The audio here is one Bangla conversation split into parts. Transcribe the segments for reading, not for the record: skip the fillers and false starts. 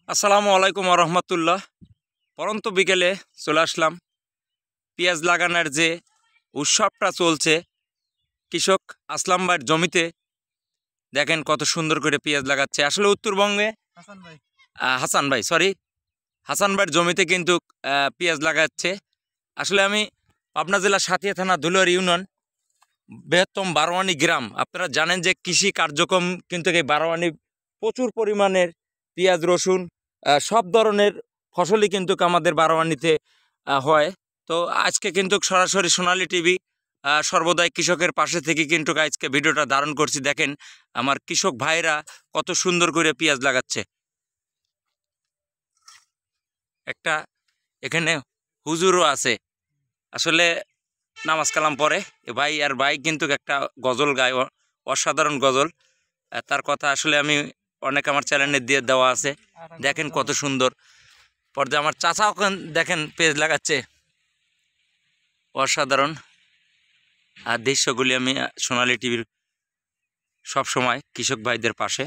আসসালামু আলাইকুম রহমতুল্লাহ। পরন্ত বিকেলে চলে আসলাম পেঁয়াজ লাগানোর যে উৎসবটা চলছে কৃষক আসলাম ভাইয়ের জমিতে। দেখেন কত সুন্দর করে পেঁয়াজ লাগাচ্ছে। আসলে উত্তরবঙ্গে হাসান ভাইয়ের জমিতে কিন্তু পেঁয়াজ লাগাচ্ছে। আসলে আমি পাবনা জেলা সাথিয়া থানা ধুলার ইউনিয়ন বৃহত্তম বারোয়ানি গ্রাম। আপনারা জানেন যে কৃষি কার্যক্রম কিন্তু এই বারোয়ানি প্রচুর পরিমাণের পেঁয়াজ রসুন সব ধরনের ফসলই কিন্তু আমাদের বারোয়ানিতে হয়। তো আজকে কিন্তু সরাসরি সোনালী টিভি সর্বদাই কৃষকের পাশে থেকে কিন্তু আজকে ভিডিওটা ধারণ করছি। দেখেন আমার কৃষক ভাইরা কত সুন্দর করে পেঁয়াজ লাগাচ্ছে। একটা এখানে হুজুরও আছে, আসলে নামাজ কালাম পরে ভাই আর ভাই কিন্তু একটা গজল গায়, অসাধারণ গজল। তার কথা আসলে আমি অনেক আমার চ্যানেলে দিয়ে দেওয়া আছে। দেখেন কত সুন্দর পর্যায়ে আমার চাচা ওখান দেখেন পেজ লাগাচ্ছে, অসাধারণ। আর দৃশ্যগুলি আমি সোনালী টিভির সবসময় কৃষক ভাইদের পাশে।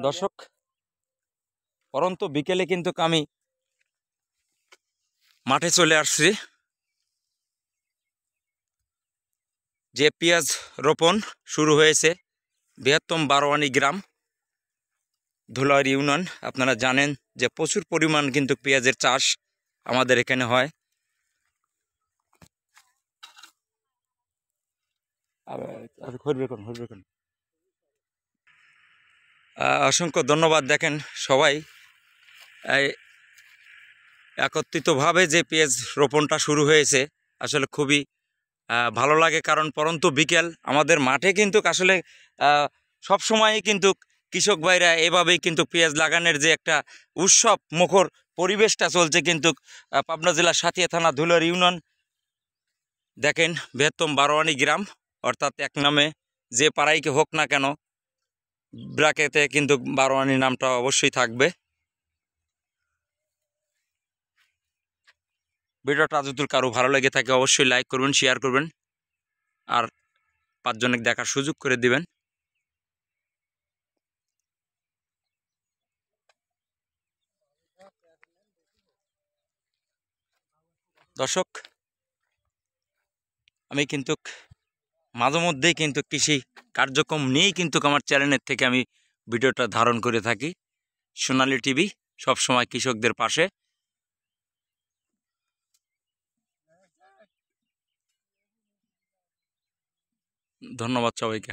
দর্শক, পরন্ত বিকেলে কিন্তু আমি মাঠে চলে আসছি। যে পেঁয়াজ রোপণ শুরু হয়েছে বৃহত্তম বারোয়ানি গ্রাম ধুলার ইউনিয়ন। আপনারা জানেন যে প্রচুর পরিমাণ কিন্তু পেঁয়াজের চাষ আমাদের এখানে হয়। অসংখ্য ধন্যবাদ। দেখেন সবাই একত্রিতভাবে যে পেঁয়াজ রোপণটা শুরু হয়েছে আসলে খুবই ভালো লাগে। কারণ পরন্ত বিকেল আমাদের মাঠে কিন্তু আসলে সব সময়ই কিন্তু কৃষক ভাইরা এভাবেই কিন্তু পেঁয়াজ লাগানোর যে একটা উৎসব মুখর পরিবেশটা চলছে কিন্তু পাবনা জেলার সাথিয়া থানা ধুলার ইউনিয়ন। দেখেন বৃহত্তম বারোয়ানি গ্রাম, অর্থাৎ এক নামে যে পাড়াইকে হোক না কেন ব্র্যাকেটে কিন্তু বারোয়ানি নামটা অবশ্যই থাকবে। ভিডিওটা যদি কারো ভালো লেগে থাকে অবশ্যই লাইক করবেন, শেয়ার করবেন, আর 5 জনকে দেখার সুযোগ করে দিবেন। দর্শক, আমি কিন্তু মাঝে মধ্যেই কিন্তু কৃষি কার্যক্রম নিয়েই কিন্তু আমার চ্যানেলের থেকে আমি ভিডিওটা ধারণ করে থাকি। সোনালী টিভি সবসময় কৃষকদের পাশে। ধন্যবাদ সবাইকে।